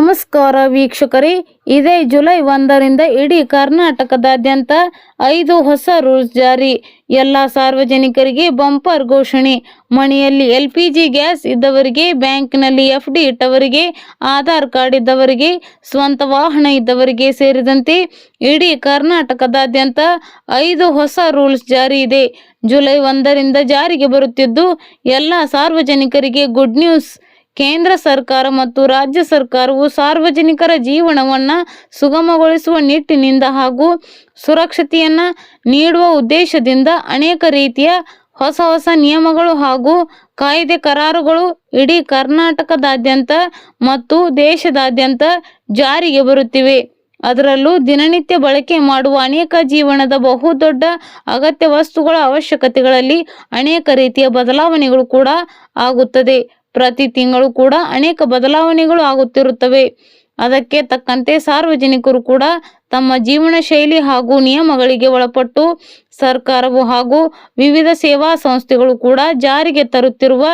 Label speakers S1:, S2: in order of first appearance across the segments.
S1: ನಮಸ್ಕಾರ ವೀಕ್ಷಕರೇ, ಇದೇ ಜುಲೈ 1ರಿಂದ ಇಡೀ ಕರ್ನಾಟಕದಾದ್ಯಂತ 5 ಹೊಸ ರೂಲ್ಸ್ ಜಾರಿ. ಎಲ್ಲ ಸಾರ್ವಜನಿಕರಿಗೆ ಬಂಪರ್ ಘೋಷಣೆ. ಮನೆಯಲ್ಲಿ LPG ಗ್ಯಾಸ್ ಇದ್ದವರಿಗೆ, ಬ್ಯಾಂಕ್ನಲ್ಲಿ FD ಇಟ್ಟವರಿಗೆ, ಆಧಾರ್ ಕಾರ್ಡ್ ಇದ್ದವರಿಗೆ, ಸ್ವಂತ ವಾಹನ ಇದ್ದವರಿಗೆ ಸೇರಿದಂತೆ ಇಡೀ ಕರ್ನಾಟಕದಾದ್ಯಂತ 5 ಹೊಸ ರೂಲ್ಸ್ ಜಾರಿ ಇದೆ. ಜುಲೈ 1ರಿಂದ ಜಾರಿಗೆ ಬರುತ್ತಿದ್ದು ಎಲ್ಲ ಸಾರ್ವಜನಿಕರಿಗೆ ಗುಡ್ ನ್ಯೂಸ್. ಕೇಂದ್ರ ಸರ್ಕಾರ ಮತ್ತು ರಾಜ್ಯ ಸರ್ಕಾರವು ಸಾರ್ವಜನಿಕರ ಜೀವನವನ್ನು ಸುಗಮಗೊಳಿಸುವ ನಿಟ್ಟಿನಿಂದ ಹಾಗೂ ಸುರಕ್ಷತೆಯನ್ನು ನೀಡುವ ಉದ್ದೇಶದಿಂದ ಅನೇಕ ರೀತಿಯ ಹೊಸ ನಿಯಮಗಳು ಹಾಗೂ ಕಾಯ್ದೆ ಕರಾರುಗಳು ಇಡೀ ಕರ್ನಾಟಕದಾದ್ಯಂತ ಮತ್ತು ದೇಶದಾದ್ಯಂತ ಜಾರಿಗೆ ಬರುತ್ತಿವೆ. ಅದರಲ್ಲೂ ದಿನನಿತ್ಯ ಬಳಕೆ ಮಾಡುವ ಅನೇಕ ಜೀವನದ ಬಹುದೊಡ್ಡ ಅಗತ್ಯ ವಸ್ತುಗಳ ಅವಶ್ಯಕತೆಗಳಲ್ಲಿ ಅನೇಕ ರೀತಿಯ ಬದಲಾವಣೆಗಳು ಕೂಡ ಆಗುತ್ತದೆ. ಪ್ರತಿ ತಿಂಗಳು ಕೂಡ ಅನೇಕ ಬದಲಾವಣೆಗಳು ಆಗುತ್ತಿರುತ್ತವೆ. ಅದಕ್ಕೆ ತಕ್ಕಂತೆ ಸಾರ್ವಜನಿಕರು ಕೂಡ ತಮ್ಮ ಜೀವನ ಶೈಲಿ ಹಾಗೂ ನಿಯಮಗಳಿಗೆ ಒಳಪಟ್ಟು ಸರ್ಕಾರವು ಹಾಗೂ ವಿವಿಧ ಸೇವಾ ಸಂಸ್ಥೆಗಳು ಕೂಡ ಜಾರಿಗೆ ತರುತ್ತಿರುವ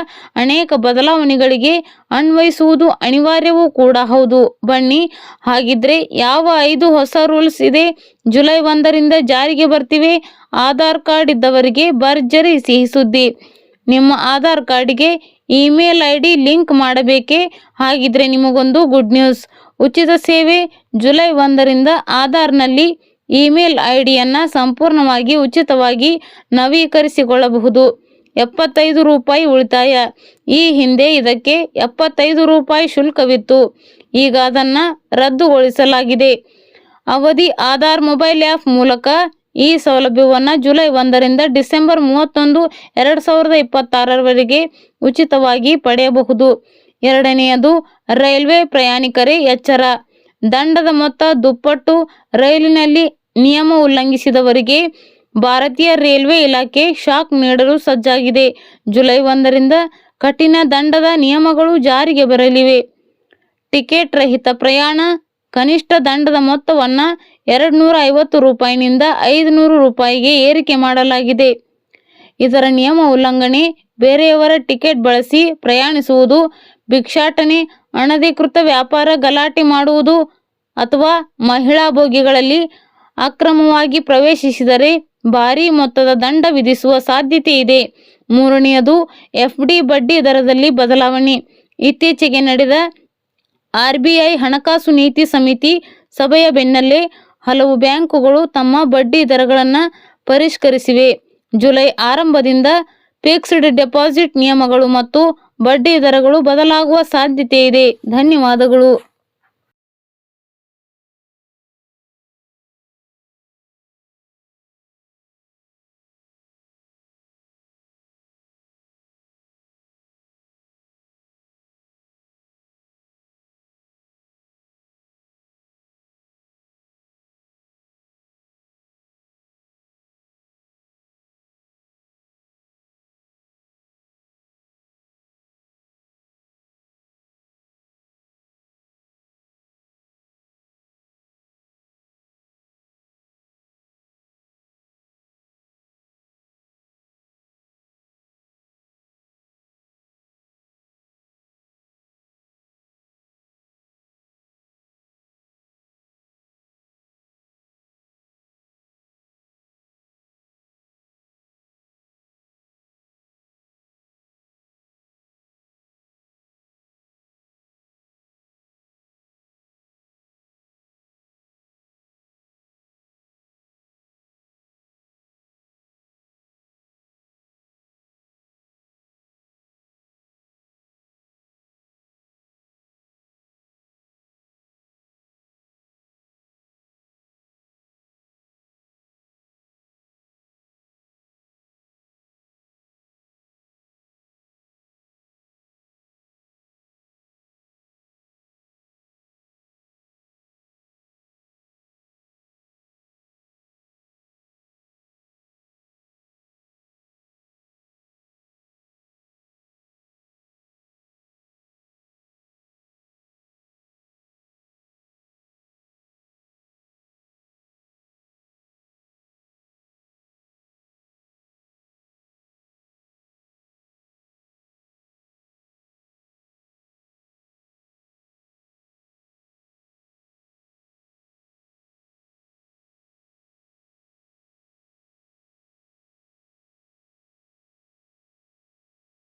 S1: ಅನೇಕ ಬದಲಾವಣೆಗಳಿಗೆ ಅನ್ವಯಿಸುವುದು ಅನಿವಾರ್ಯವೂ ಕೂಡ ಹೌದು. ಬನ್ನಿ, ಹಾಗಿದ್ರೆ ಯಾವ 5 ಹೊಸ ರೂಲ್ಸ್ ಇದೆ, ಜುಲೈ 1ರಿಂದ ಜಾರಿಗೆ ಬರ್ತಿವೆ. ಆಧಾರ್ ಕಾರ್ಡ್ ಇದ್ದವರಿಗೆ ಭರ್ಜರಿ ಸಿಹಿ ಸುದ್ದಿ. ನಿಮ್ಮ ಆಧಾರ್ ಕಾರ್ಡಿಗೆ ಇಮೇಲ್ ID ಲಿಂಕ್ ಮಾಡಬೇಕೇ? ಹಾಗಿದ್ರೆ ನಿಮಗೊಂದು ಗುಡ್ ನ್ಯೂಸ್. ಉಚಿತ ಸೇವೆ. ಜುಲೈ 1ರಿಂದ ಆಧಾರ್ನಲ್ಲಿ ಇಮೇಲ್ IDಯನ್ನು ಸಂಪೂರ್ಣವಾಗಿ ಉಚಿತವಾಗಿ ನವೀಕರಿಸಿಕೊಳ್ಳಬಹುದು. 75 ರೂಪಾಯಿ ಉಳಿತಾಯ. ಈ ಹಿಂದೆ ಇದಕ್ಕೆ 75 ರೂಪಾಯಿ ಶುಲ್ಕವಿತ್ತು. ಈಗ ಅದನ್ನು ರದ್ದುಗೊಳಿಸಲಾಗಿದೆ. ಅವಧಿ. ಆಧಾರ್ ಮೊಬೈಲ್ ಆ್ಯಪ್ ಮೂಲಕ ಈ ಸೌಲಭ್ಯವನ್ನು ಜುಲೈ 1ರಿಂದ ಡಿಸೆಂಬರ್ 31, 2026ರವರೆಗೆ ಉಚಿತವಾಗಿ ಪಡೆಯಬಹುದು. ಎರಡನೆಯದು, ರೈಲ್ವೆ ಪ್ರಯಾಣಿಕರೇ ಎಚ್ಚರ. ದಂಡದ ಮೊತ್ತ ದುಪ್ಪಟ್ಟು. ರೈಲಿನಲ್ಲಿ ನಿಯಮ ಉಲ್ಲಂಘಿಸಿದವರಿಗೆ ಭಾರತೀಯ ರೈಲ್ವೆ ಇಲಾಖೆ ಶಾಕ್ ನೀಡಲು ಸಜ್ಜಾಗಿದೆ. ಜುಲೈ 1ರಿಂದ ಕಠಿಣ ದಂಡದ ನಿಯಮಗಳು ಜಾರಿಗೆ ಬರಲಿವೆ. ಟಿಕೆಟ್ ರಹಿತ ಪ್ರಯಾಣ. ಕನಿಷ್ಠ ದಂಡದ ಮೊತ್ತವನ್ನು 250 ರೂಪಾಯಿನಿಂದ 500 ರೂಪಾಯಿಗೆ ಏರಿಕೆ ಮಾಡಲಾಗಿದೆ. ಇದರ ನಿಯಮ ಉಲ್ಲಂಘನೆ, ಬೇರೆಯವರ ಟಿಕೆಟ್ ಬಳಸಿ ಪ್ರಯಾಣಿಸುವುದು, ಭಿಕ್ಷಾಟನೆ, ಅನಧಿಕೃತ ವ್ಯಾಪಾರ, ಗಲಾಟೆ ಮಾಡುವುದು ಅಥವಾ ಮಹಿಳಾ ಬೋಗಿಗಳಲ್ಲಿ ಅಕ್ರಮವಾಗಿ ಪ್ರವೇಶಿಸಿದರೆ ಭಾರೀ ಮೊತ್ತದ ದಂಡ ವಿಧಿಸುವ ಸಾಧ್ಯತೆ ಇದೆ. ಮೂರನೆಯದು, FD ಬಡ್ಡಿ ದರದಲ್ಲಿ ಬದಲಾವಣೆ. ಇತ್ತೀಚೆಗೆ ನಡೆದ RBI ಹಣಕಾಸು ನೀತಿ ಸಮಿತಿ ಸಭೆಯ ಬೆನ್ನಲ್ಲೇ ಹಲವು ಬ್ಯಾಂಕುಗಳು ತಮ್ಮ ಬಡ್ಡಿ ದರಗಳನ್ನು ಪರಿಷ್ಕರಿಸಿವೆ. ಜುಲೈ ಆರಂಭದಿಂದ ಫಿಕ್ಸ್ಡ್ ಡೆಪಾಸಿಟ್ ನಿಯಮಗಳು ಮತ್ತು ಬಡ್ಡಿ ದರಗಳು ಬದಲಾಗುವ ಸಾಧ್ಯತೆ ಇದೆ. ಧನ್ಯವಾದಗಳು.